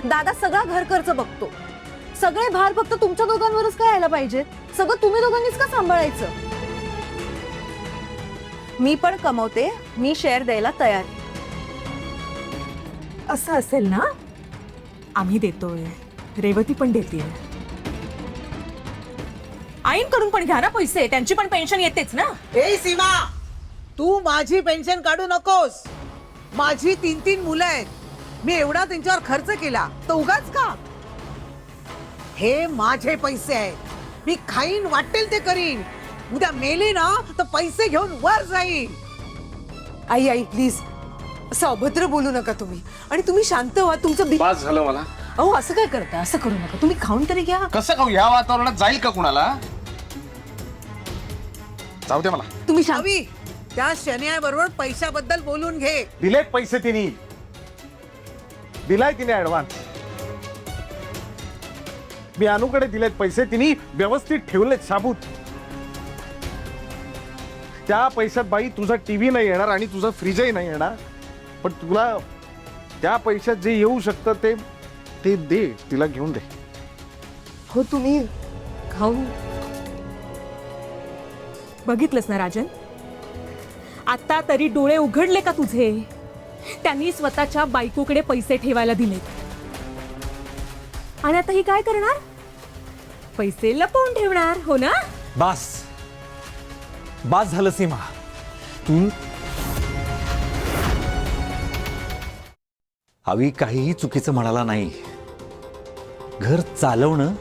दादा सगळा घर खर्च बघतो, सगळे भार फक्त तुमच्या दोघांवरच काय यायला पाहिजे? सगळं तुम्ही दोघांनीच का सांभाळायचं? मी पण कमवते, मी शेअर द्यायला तयार आहे. असं असेल ना, आम्ही देतोय, रेवती पण देते. आईंकडून पण घ्या ना पैसे, त्यांची पण पेन्शन येतेच ना. ए सीमा, तू माझी पेन्शन काढू नकोस. माझी 3 मुलं आहेत, मी एवढा त्यांच्यावर खर्च केला तर उगाच का? हे माझे पैसे आहेत, मी खाईन वाटेल ते करीन. उद्या मेले ना तर पैसे घेऊन वर जाईल. आई आई प्लीज असं अभद्र बोलू नका तुम्ही, आणि तुम्ही शांत व्हा. तुमचं बस झालं मला. अहो असं काय करता, असं करू नका. तुम्ही खाऊन तरी घ्या. कसं खाऊ? या वातावरणात जाईल का कुणाला? जाऊ दे मला. तुम्ही शांत. हवी त्या शनियाबरोबर पैशाबद्दल बोलून घे. दिलेत पैसे तिने, दिलाय तिने ऍडव्हान्स. मी अनुकडे दिलेत पैसे, तिने व्यवस्थित ठेवलेत साबूत. त्या पैशात बाई तुझा टीव्ही नाही येणार आणि तुझा फ्रीजही नाही येणार, पण तुला त्या पैशात जे येऊ शकतं ते दे, तिला घेऊन दे. हो तुम्ही खाऊन. बघितलंस ना राजन, आता तरी डोळे उघडले का तुझे? त्यांनी स्वतःच्या बायकोकडे पैसे ठेवायला दिलेत, आणि आता ही काय करणार? पैसे लपवून ठेवणार, हो ना? बास बास झालं सीमा. तू हवी काहीही चुकीचं म्हणाला नाही. घर चालवणं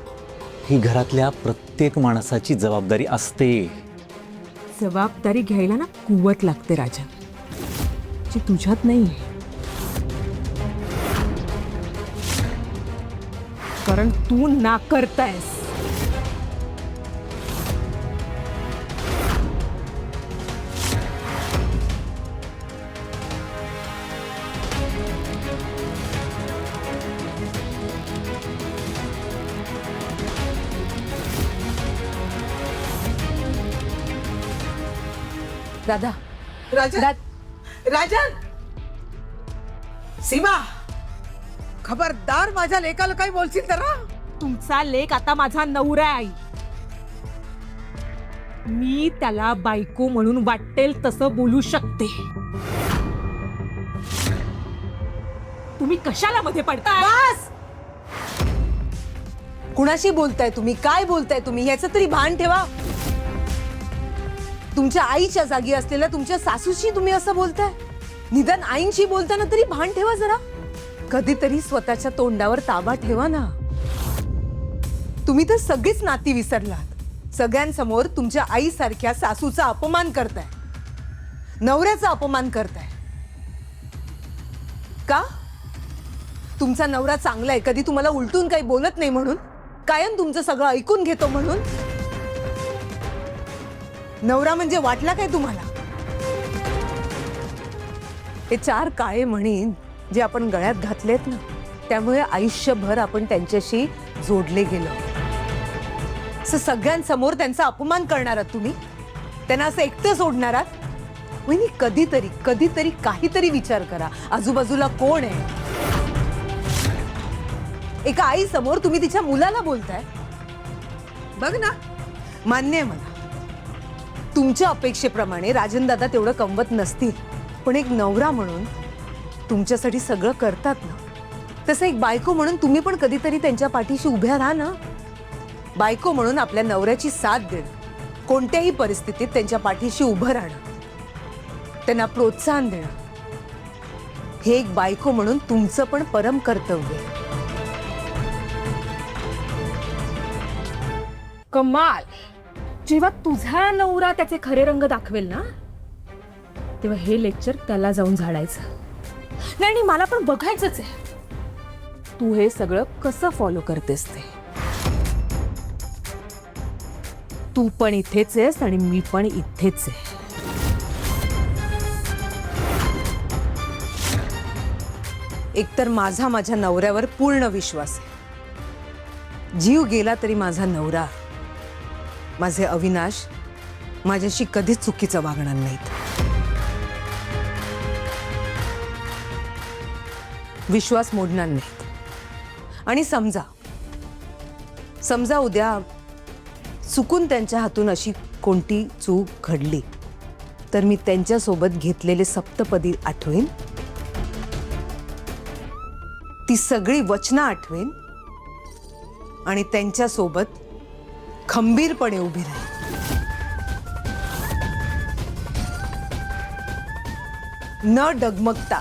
ही घरातल्या प्रत्येक माणसाची जबाबदारी असते. जबाबदारी घ्यायला ना कुवत लागते राजन, जी तुझ्यात नाही. कारण तू नाकारतायस. दादा राजन, राजन, सीमा, खबरदार माझ्या लेकाला काही बोलशील तर. तुमचा लेक आता माझा नवरा आहे आई. मी त्याला बायको म्हणून वाटेल तसं बोलू शकते. तुम्ही कशाला मध्ये पडताय? बस. कुणाशी बोलताय तुम्ही, काय बोलताय तुम्ही, याचं तरी भान ठेवा. तुमच्या आईच्या जागी असलेल्या तुमच्या सासूशी तुम्ही असं बोलताय. निदान आईंशी बोलताना तरी भान ठेवा जरा. कधीतरी स्वतःच्या तोंडावर ताबा ठेवा ना. तुम्ही तर सगळीच नाती विसरलात. सगळ्यांसमोर तुमच्या आईसारख्या सासूचा अपमान करताय, नवऱ्याचा अपमान करताय. का? तुमचा नवरा चांगला आहे, कधी तुम्हाला उलटून काही बोलत नाही म्हणून, कायम तुमचं सगळं ऐकून घेतो म्हणून. नवरा म्हणजे वाटला काय तुम्हाला? हे 4 काळे म्हणीन जे आपण गळ्यात घातलेत ना, त्यामुळे आयुष्यभर आपण त्यांच्याशी जोडले गेलो. असं सगळ्यांसमोर त्यांचा अपमान करणार आहात तुम्ही, त्यांना असं एकटं सोडणार आहात? वहिनी कधीतरी कधीतरी काहीतरी विचार करा, आजूबाजूला कोण आहे. एका आई समोर तुम्ही तिच्या मुलाला बोलताय. बघ ना, मान्य आहे मला, तुमच्या अपेक्षेप्रमाणे राजन दादा तेवढं कमवत नसतील, पण एक नवरा म्हणून तुमच्यासाठी सगळं करतात ना. तसं एक बायको म्हणून तुम्ही पण कधीतरी त्यांच्या पाठीशी उभ्या राहा ना. बायको म्हणून आपल्या नवऱ्याची साथ देणं, कोणत्याही परिस्थितीत त्यांच्या पाठीशी उभं राहणं, त्यांना प्रोत्साहन देणं, हे एक बायको म्हणून तुमचं पण परम कर्तव्य आहे. कमाल. जेव्हा तुझा नवरा त्याचे खरे रंग दाखवेल ना, तेव्हा हे लेक्चर त्याला जाऊन झाडायचं. नाही, आणि मला पण बघायचंच आहे तू हे सगळं कसं फॉलो करतेस ते. तू पण इथेच आहेस आणि मी पण इथेच आहे. एकतर माझ्या नवऱ्यावर पूर्ण विश्वास आहे. जीव गेला तरी माझा नवरा, माझे अविनाश माझ्याशी कधीच चुकीचं वागणार नाहीत. विश्वास मोडणार नाहीत. आणि समजा उद्या चुकून त्यांच्या हातून अशी कोणती चूक घडली तर मी त्यांच्यासोबत घेतलेले सप्तपदी आठवेन, ती सगळी वचनं आठवेन आणि त्यांच्यासोबत खंबीरपणे उभी राहीन. न डगमगता.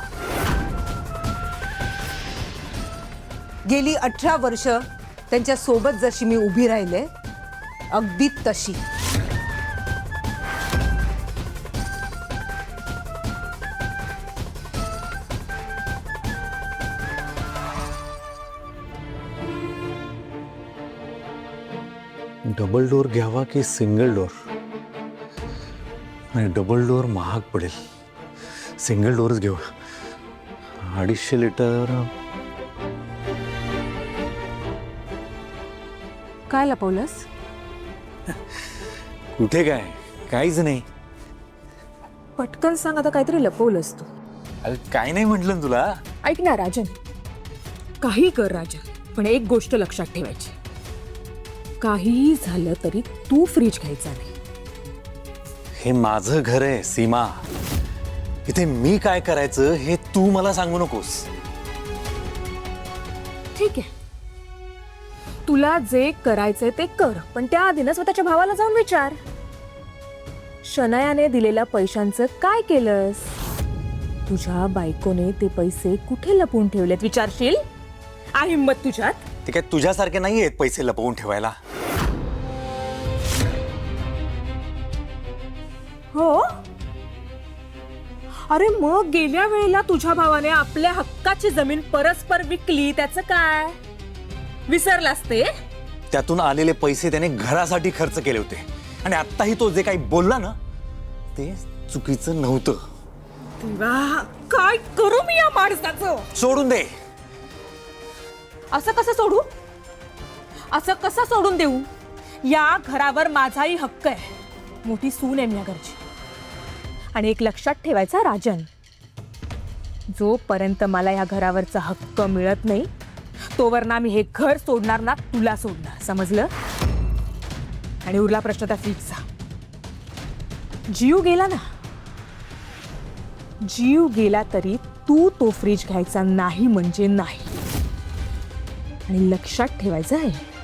गेली 18 वर्ष त्यांच्या सोबत जशी मी उभी राहिले अगदी तशी. डबल डोअर घ्यावा की सिंगल डोअर? नाही, डबल डोअर महाग पडेल. सिंगल डोअरच घेऊ. 250 लिटर. काय लपवलंस? कुठे काय, काहीच नाही. पटकन सांग, आता काहीतरी लपवलंस तू. अरे काय नाही म्हटलं ना तुला. ऐक ना राजन, काही कर राजन, पण एक गोष्ट लक्षात ठेवायची, काहीही झालं तरी तू फ्रीज घ्यायचा नाही. हे माझं घर आहे सीमा. इथे मी काय करायचं हे तू मला सांगू नकोस. ठीक आहे, तुला जे करायचंय ते कर, पण त्याआधी ना स्वतःच्या भावाला जाऊन विचार, शनयाने दिलेल्या पैशांचं काय केलंस? तुझ्या बायकोने ते पैसे कुठे लपवून ठेवलेत विचारशील? आहे हिंमत तुझ्यात? ते काय तुझ्यासारखे नाही आहेत पैसे लपवून ठेवायला. हो. अरे मग गेल्या वेळेला तुझ्या भावाने आपल्या हक्काची जमीन परस्पर विकली, त्याचं काय? विसरलास ते? त्यातून आलेले पैसे त्याने घरासाठी खर्च केले होते आणि आत्ताही तो जे काही बोलला ना ते चुकीचं नव्हतं. तेव्हा काय करू मी या माणसाचं? सोडून दे. असं कसं सोडू? असं कसं सोडून देऊ? या घरावर माझाही हक्क आहे. मोठी सून आहे मी या घरची. आणि एक लक्षात ठेवायचा राजन, जोपर्यंत मला या घरावरचा हक्क मिळत नाही तोवर ना मी हे घर सोडणार ना तुला सोडणार, समजलं? आणि उरला प्रश्न त्या फ्रीजचा. जीव गेला ना, जीव गेला तरी तू तो फ्रीज घ्यायचा नाही म्हणजे नाही. आणि लक्षात ठेवायचं आहे,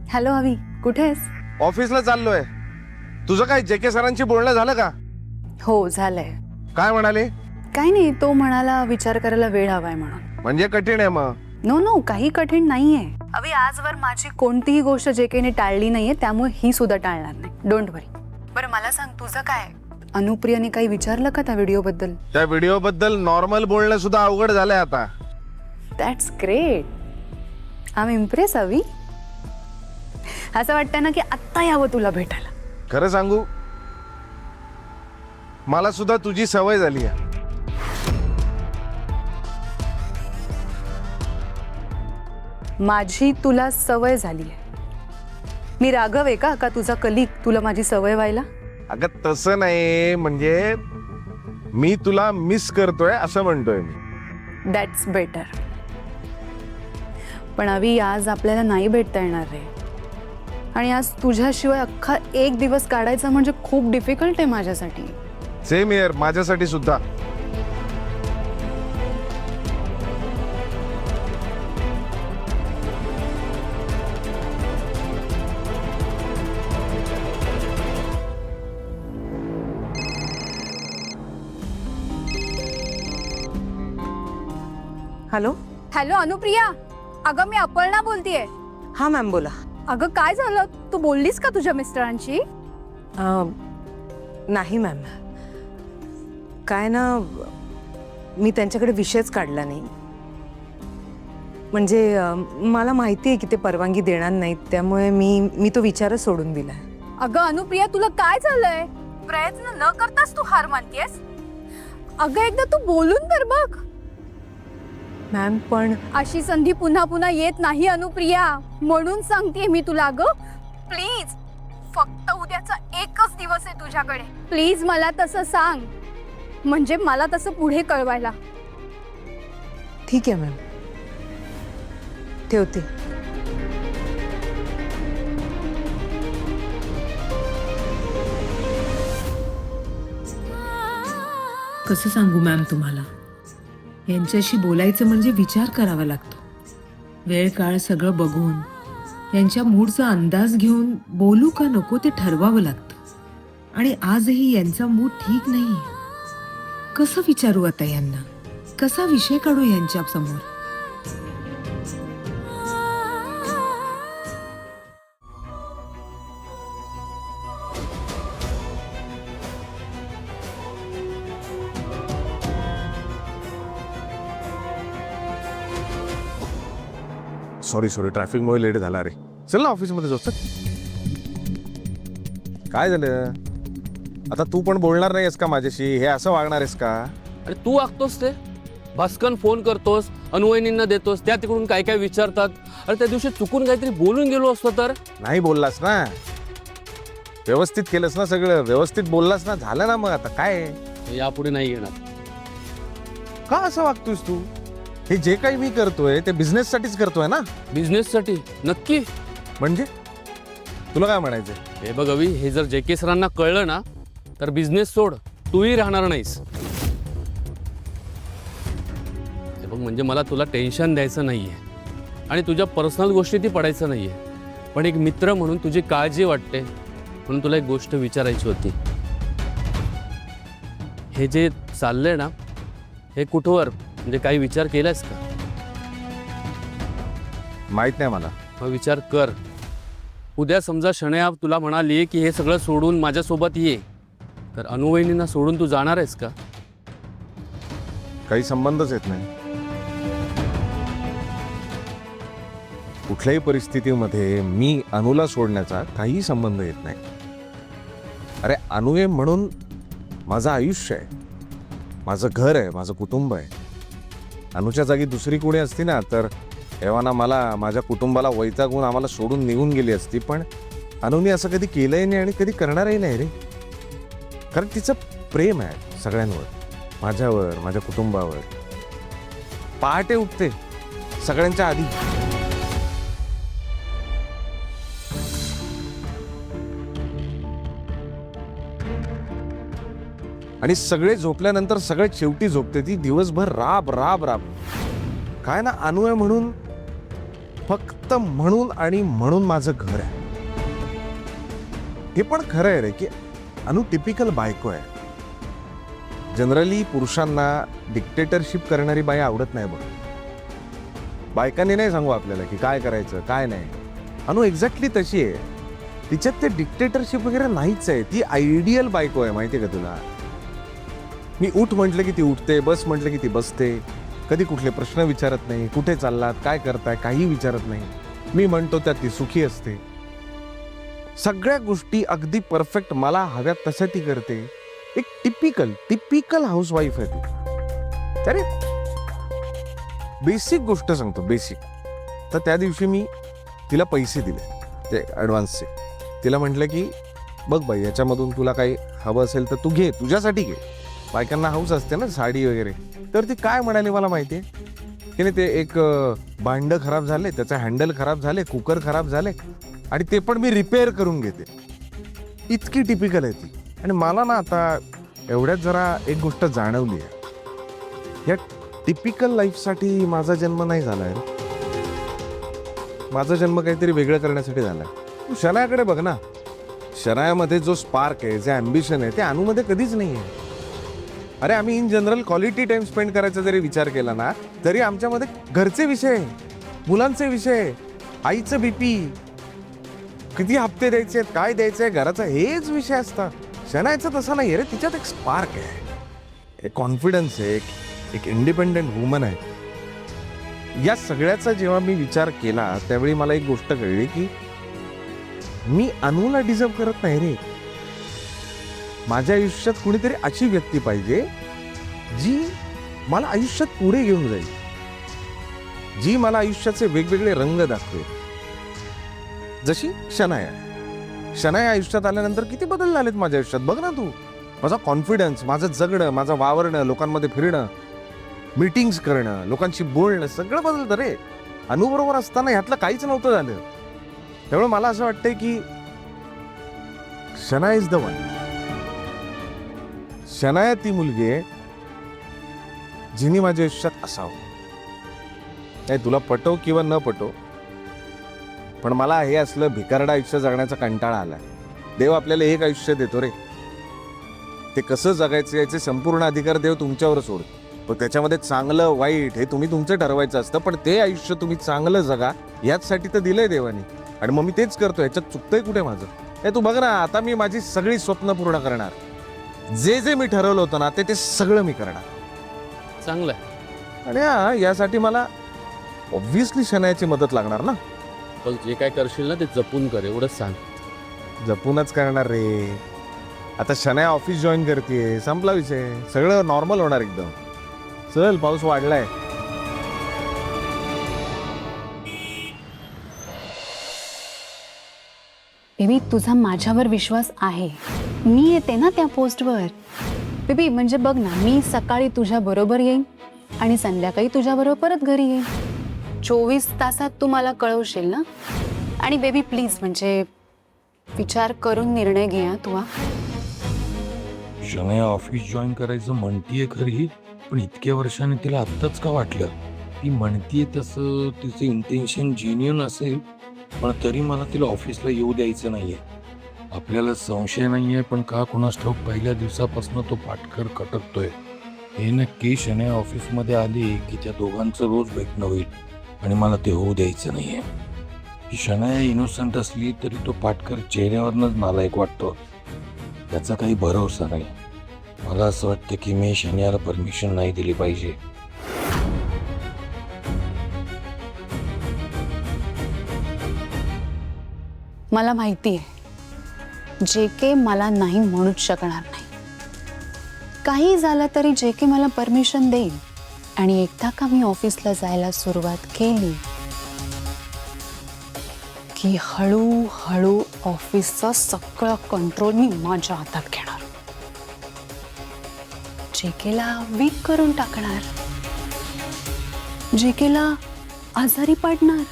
हॅलो अवी, कुठे आहेस? ऑफिसला चाललोय. तुझं काय JK सरांची बोलणं झालं का? हो झालंय. काय म्हणाले? काही नाही, तो म्हणाला विचार करायला वेळ हवाय म्हणून. म्हणजे कठीण आहे मग? नो, काही कठीण नाहीये अवी. आजवर माझी कोणतीही गोष्ट JKने टाळली नाहीये, त्यामुळे ही सुद्धा टाळणार नाही. डोंट वरी. बरं मला सांग, तुझं काय? अनुप्रियाने काही विचारलं का त्या व्हिडिओ बद्दल? त्या व्हिडिओ बद्दल नॉर्मल बोलणं सुद्धा अवघड झालंय आता. That's great. I am impress Avi. असं वाटतं ना की आत्ता यावं तुला भेटायला. खरं सांगू, मला सुद्धा तुझी सवय झाली आहे. माझी तुला सवय झाली आहे. मी राघव आहे का तुझा कलीग, तुला माझी सवय व्हायला? अगं तसं नाही, म्हणजे मी तुला मिस करतोय असं म्हणतोय मी. That's better. पण अवी आज आपल्याला नाही भेटता येणार रे. आणि आज तुझ्याशिवाय अख्खा एक दिवस काढायचा म्हणजे खूप डिफिकल्ट आहे माझ्यासाठी. सेम हिअर, माझ्यासाठी सुद्धा. हॅलो. हॅलो अनुप्रिया, अगं मी अपर्णा बोलतेय. हा मॅम बोला. अगं काय झालं, तू बोललीस का तुझ्या मिस्टरांशी? नाही मॅम, काय ना मी त्यांच्याकडे विषयच काढला नाही. म्हणजे मला माहिती आहे की ते परवानगी देणार नाहीत, त्यामुळे मी तो विचारच सोडून दिला. अगं अनुप्रिया, तुला काय झालंय? प्रयत्न न करताच तू हार मानतेस? अगं एकदा तू बोलून तर बघ. मॅम पण अशी संधी पुन्हा पुन्हा येत नाही अनुप्रिया, म्हणून सांगते मी तुला. ग प्लीज, फक्त उद्याचा एकच दिवस आहे तुझ्याकडे. प्लीज मला तसं सांग, म्हणजे मला तसं पुढे कळवायला. ठीक आहे मॅम, ठेवते. कसं सांगू मॅम तुम्हाला, यांच्याशी बोलायचं म्हणजे विचार करावा लागतो. वेळ काळ सगळं बघून यांच्या मूडचा अंदाज घेऊन बोलू का नको ते ठरवावं लागतं. आणि आजही यांचा मूड ठीक नाही. कसं विचारू आता यांना, कसा विषय काढू यांच्या समोर. सॉरी ट्रॅफिकमुळे लेट झाला रे. चल ना ऑफिसमध्ये जाऊ. चल. काय झालं आता, तू पण बोलणार नाहीस का माझ्याशी? हे असं वागणार आहेस का? अरे तू वागतोस ते भास्कन फोन करतोस, अनुवहिनींना देतोस, त्या तिकडून काय काय विचारतात. अरे त्या दिवशी चुकून काहीतरी बोलून गेलो असतो तर. नाही बोललास ना, व्यवस्थित केलंस ना, सगळं व्यवस्थित बोललास ना, झालं ना. मग आता काय हे यापुढे नाही येणार. का असं वागतोस तू? हे जे काही मी करतोय ते बिझनेस साठीच करतोय ना. बिझनेससाठी नक्की. म्हणजे तुला काय म्हणायचं? हे बघ अवी, हे जर JK सरांना कळलं ना तर बिझनेस सोड, तूही राहणार नाहीस. हे बघ, म्हणजे मला तुला टेन्शन द्यायचं नाहीये आणि तुझ्या पर्सनल गोष्टी ती पडायचं नाहीये, पण एक मित्र म्हणून तुझी काळजी वाटते म्हणून तुला एक गोष्ट विचारायची होती. हे जे चाललंय ना, हे कुठवर, म्हणजे काही विचार केलास का? माहित नाही मला. मग विचार कर. उद्या समजा शनया तुला म्हणाली की हे सगळं सोडून माझ्यासोबत ये, तर अनुवहिनींना सोडून तू जाणार आहेस का? काही संबंधच येत नाही. कुठल्याही परिस्थितीमध्ये मी अनुला सोडण्याचा काही संबंध येत नाही. अरे अनु आहे म्हणून माझं आयुष्य आहे, माझं घर आहे, माझं कुटुंब आहे. अनुच्या जागी दुसरी कोणी असती ना तर एव्हाना मला, माझ्या कुटुंबाला वैतागून आम्हाला सोडून निघून गेली असती. पण अनुने असं कधी केलंही नाही आणि कधी करणारही नाही रे. कारण तिचं प्रेम आहे सगळ्यांवर, माझ्यावर, माझ्या कुटुंबावर. पहाटे उठते सगळ्यांच्या आधी. आणि सगळे झोपल्यानंतर सगळ्यात शेवटी झोपते ती. दिवसभर राब राब राब. काय ना, अनु आहे म्हणून, फक्त म्हणून आणि म्हणून माझं घर आहे. हे पण खरं आहे रे की अनु टिपिकल बायको आहे. जनरली पुरुषांना डिक्टेटरशिप करणारी बाई आवडत नाही बघ. बायकांनी नाही सांगू आपल्याला की काय करायचं काय नाही. अनु एक्झॅक्टली तशी आहे. तिच्यात ते डिक्टेटरशिप वगैरे नाहीच आहे. ती आयडियल बायको आहे, माहिती आहे का तुला? मी उठ म्हटलं की ती उठते, बस म्हटलं की ती बसते. कधी कुठले प्रश्न विचारत नाही, कुठे चाललात, काय करताय, काही विचारत नाही. मी म्हणतो त्यात ती सुखी असते. सगळ्या गोष्टी अगदी परफेक्ट मला हव्यात तशा ती करते. एक टिपिकल हाऊसवाईफ आहे ती. अरे बेसिक गोष्ट सांगतो, बेसिक. तर त्या दिवशी मी तिला पैसे दिले, ते ॲडव्हान्सचे. तिला म्हटलं की बघ बाई, याच्यामधून तुला काही हवं असेल तर तू घे, तुझ्यासाठी घे. बायकांना हाऊस असते ना साडी वगैरे. तर ती काय म्हणाली मला माहिती आहे की नाही, ते एक भांडं खराब झाले, त्याचं हँडल खराब झाले, कुकर खराब झाले आणि ते पण मी रिपेअर करून घेते. इतकी टिपिकल आहे ती. आणि मला ना आता एवढ्यात जरा एक गोष्ट जाणवली आहे. या टिपिकल लाईफसाठी माझा जन्म नाही झाला आहे. माझा जन्म काहीतरी वेगळं करण्यासाठी झाला आहे. तू शनायाकडे बघ ना. शनायामध्ये जो स्पार्क आहे, जे ॲम्बिशन आहे, ते अनुमध्ये कधीच नाही आहे. अरे आम्ही in general quality time spend करायचा जरी विचार केला ना तरी आमच्यामध्ये घरचे विषय, मुलांचे विषय, आईचं BP, किती हप्ते द्यायचे, काय द्यायचंय घराचा, हेच विषय असतात. शनायचं तसं नाही रे. तिच्यात एक स्पार्क आहे, एक कॉन्फिडन्स आहे, एक इंडिपेंडेंट वुमन आहे. या सगळ्याचा जेव्हा मी विचार केला त्यावेळी मला एक गोष्ट कळली की मी अनुला डिझर्व करत नाही रे. माझ्या आयुष्यात कुणीतरी अशी व्यक्ती पाहिजे जी मला आयुष्यात पुढे घेऊन जाईल, जी मला आयुष्याचे वेगवेगळे रंग दाखवेल. जशी शनाया आहे. शनाया आयुष्यात आल्यानंतर किती बदल झालेत माझ्या आयुष्यात. बघ ना तू, माझा कॉन्फिडन्स, माझं जगणं, माझं वावरणं, लोकांमध्ये फिरणं, मीटिंग्स करणं, लोकांशी बोलणं, सगळं बदलतं रे. अनुबरोबर असताना ह्यातलं काहीच नव्हतं झालं. त्यामुळे मला असं वाटतंय की Shanaya is the one. Shanaya ती मुलगी आहे जिने माझ्या आयुष्यात असावं. नाही, तुला पटो किंवा न पटो, पण मला हे असलं भिकारडा आयुष्य जगण्याचा कंटाळा आलाय. देव आपल्याला एक आयुष्य देतो रे, ते कसं जगायचं याचे संपूर्ण अधिकार देव तुमच्यावर सोडतो. पण त्याच्यामध्ये चांगलं वाईट हे तुम्ही तुमचं ठरवायचं असतं. पण ते आयुष्य तुम्ही चांगलं जगा याचसाठी तर दिलंय देवानी, आणि मग मी तेच करतो. याच्यात चुकतंय कुठे माझं? हे तू बघ ना, आता मी माझी सगळी स्वप्न पूर्ण करणार. जे जे मी ठरवलं होतं ना ते सगळं मी करणार. चांगलं आहे. आणि यासाठी मला ऑब्व्हियसली शनायाची मदत लागणार ना. पण जे काय करशील ना ते जपून कर, एवढंच सांग. जपूनच करणार रे. आता शनाया ऑफिस जॉईन करते, संपला विषय, सगळं नॉर्मल होणार एकदम. चल, पाऊस वाढलाय. बेबी, तुझा माझ्यावर विश्वास आहे. मी येते ना त्या पोस्टवर. बेबी, म्हणजे बघ ना, मी सकाळी तुझ्या बरोबर येईन आणि संध्याकाळी तुझ्या बरोबर परत घरी येईन. 24 तासात तू मला कळवशील ना. आणि बेबी प्लीज, म्हणजे विचार करून निर्णय घे हा तू. शनाया ऑफिस जॉईन करायचं म्हणतीये खरी, पण इतक्या वर्षांनी तिला आत्ताच का वाटलं? ती म्हणतीये तसं तिचं इंटेन्शन जेन्युइन असेल, पण तरी मला तिला ऑफिसला येऊ द्यायचं नाहीये. आपल्याला संशय नाहीये, पण का कुणास ठाऊक पहिल्या दिवसापासून तो पाटकर खटकतोय. हे नक्की शनाया ऑफिसमध्ये आली की त्या दोघांचं रोज भेटणं होईल, आणि मला ते होऊ द्यायचं नाहीये. ही शनाया इनोसंट असली तरी तो पाटकर चेहऱ्यावरनच नालायक वाटतो. त्याचा काही भरोसा नाही. मला असं वाटतं की मी शनायाला परमिशन नाही दिली पाहिजे. मला माहिती आहे जे के मला नाही म्हणूच शकणार नाही. काही झालं तरी जे के मला परमिशन देईल. आणि एकदा का मी ऑफिसला जायला सुरुवात केली की हळूहळू ऑफिसचा सगळं कंट्रोल मी माझ्या हातात घेणार. जे केला वीक करून टाकणार, जे केला आजारी पाडणार,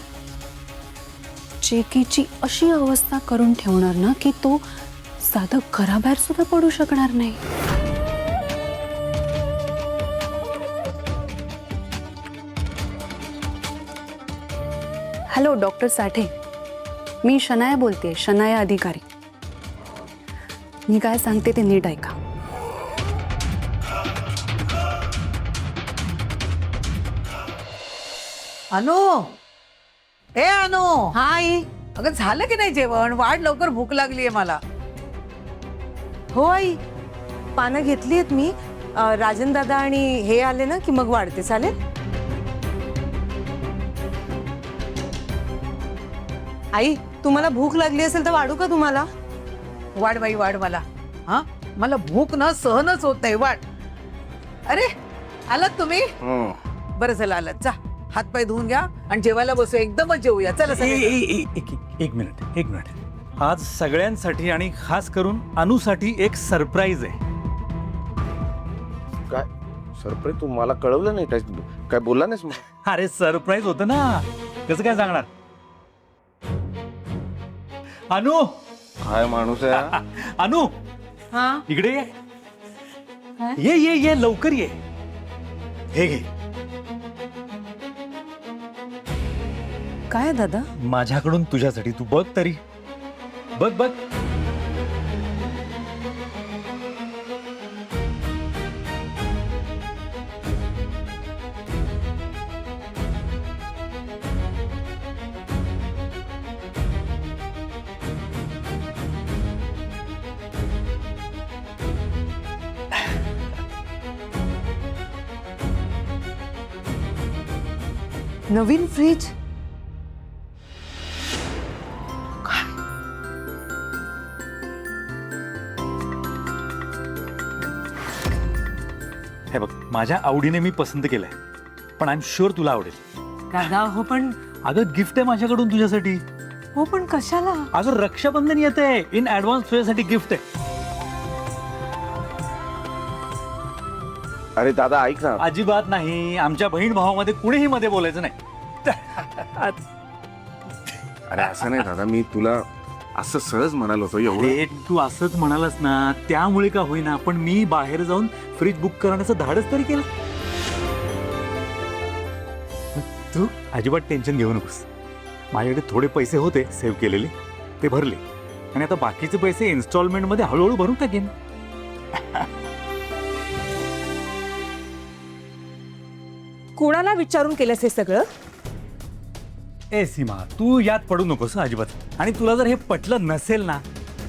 जेकेची अशी अवस्था करून ठेवणार ना की तो साधं घराबाहेर सुद्धा पडू शकणार नाही. हॅलो डॉक्टर साठे, मी शनाया बोलते, शनाया अधिकारी. मी काय सांगते ते नीट ऐका. अनु, ए अनु. हाय. अगं झालं की नाही जेवण? वाढ लवकर, भूक लागलीये मला. हो आई, पानं घेतली आहेत मी. राजन दादा आणि हे आले ना की मग वाढते. चालेल आई, तुम्हाला भूक लागली असेल तर वाढू का तुम्हाला? वाढ बाई, वाढ मला. हा, मला भूक ना सहनच होत नाही. वाढ. अरे आलात तुम्ही? बरं झालं आलात. जा, हातपाय धुवून घ्या आणि जेवायला बसू. एकदमच जेवूया. चला सगळे. एक मिनिट. आज सगळ्यांसाठी आणि खास करून अनुसाठी एक सरप्राईज आहे. काय सरप्राईज? तू मला कळवलं नाही, काय बोलला नाहीस मग? अरे सरप्राईज होतं ना, कसं काय सांगणार? अनु, काय माणूस आहे? अनु, हा, इकडे ये. ये लवकर ये. हे घे. काय दादा? माझ्याकडून तुझ्यासाठी. तू बघ तरी. बघ. नवीन फ्रीज? हे बघ, माझ्या आवडीने मी पसंत केलंय, पण आय एम शुअर तुला आवडेल. दादा हो पण अगं गिफ्ट आहे माझ्याकडून तुझ्यासाठी. हो पण कशाला? अगं रक्षाबंधन येत आहे, इन ऍडव्हान्स तुझ्यासाठी गिफ्ट आहे. अरे दादा ऐक ना. अजिबात नाही, आमच्या बहीण भावामध्ये कुणीही मध्ये बोलायचं नाही. अरे असं नाही दादा, मी तुला असं सहज म्हणालो होतो एवढं. अरे तू असंच म्हणालास ना, त्यामुळे का होईना पण मी बाहेर जाऊन फ्रीज बुक करण्याचं धाडस तरी केलं. तू अजिबात टेन्शन घेऊ नकोस. माझ्याकडे थोडे पैसे होते सेव्ह केलेले, ते भरले आणि आता बाकीचे पैसे इन्स्टॉलमेंट मध्ये हळूहळू भरून टाकेन. कोणाला विचारून केलंस हे सगळं? ए सीमा, तू यात पडू नकोस हं, अजिबात. आणि तुला जर हे पटलं नसेल ना,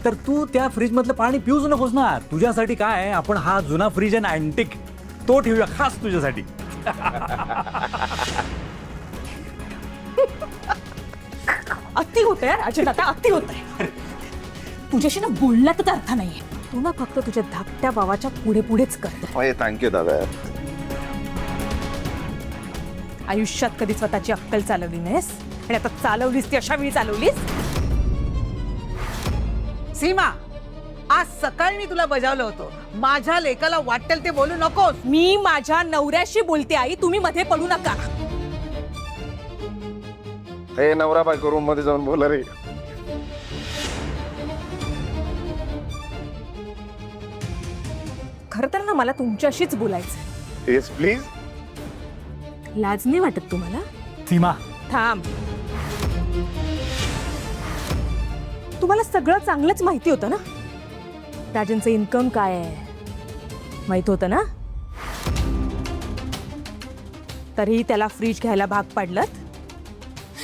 तर तू त्या फ्रीज मधलं पाणी पिऊच नकोस ना. तुझ्यासाठी काय, आपण हा जुना फ्रीज आहे अँटिक, तो ठेवूया खास तुझ्यासाठी. अति होतंय राजन, आता अति होतंय. तुझ्याशी ना बोलण्यातच अर्थ नाहीये. तू ना फक्त तुझ्या धाकट्या भावाच्या पुढे पुढेच कर. थँक्यू दादा. आयुष्यात कधी स्वतःची अक्कल चालवली नाहीस आणि आता चालवलीस ती अशा वेळी चालवलीस. सीमा, आज सकाळी मी तुला बजावलं होतं, माझ्या लेकाला वाटेल ते बोलू नकोस. मी माझ्या नवऱ्याशी बोलते आई, तुम्ही मध्ये पडू नका. हे नवरा बायको रूम मध्ये जाऊन बोला रे. खरं तर ना मला तुमच्याशीच बोलायचं. Yes please. लाज नाही वाटत तुम्हाला? सीमा, थांब. तुम्हाला सगळं चांगलंच माहिती होतं ना, राजनचं इन्कम काय आहे माहित होतं ना, तरीही त्याला फ्रीज घ्यायला भाग पाडलं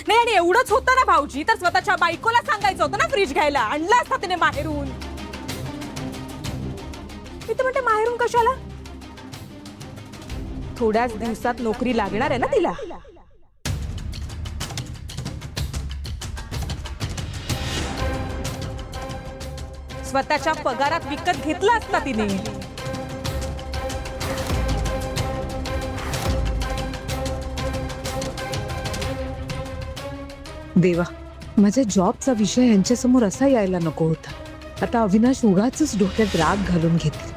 नाही. आणि एवढंच होतं ना भाऊजी, तर स्वतःच्या बायकोला सांगायचं होतं ना फ्रीज घ्यायला. आणलं असता त्याने माहेरून. मी तर म्हणते माहेरून कशाला, थोड्याच दिवसात नोकरी लागणार आहे ना तिला. स्वतःच्या पगारात विकत घेतला असता तिने. देवा, माझ्या जॉबचा विषय यांच्यासमोर असा यायला नको होता. आता अविनाश उगाचच डोक्यात राग घालून घेतला.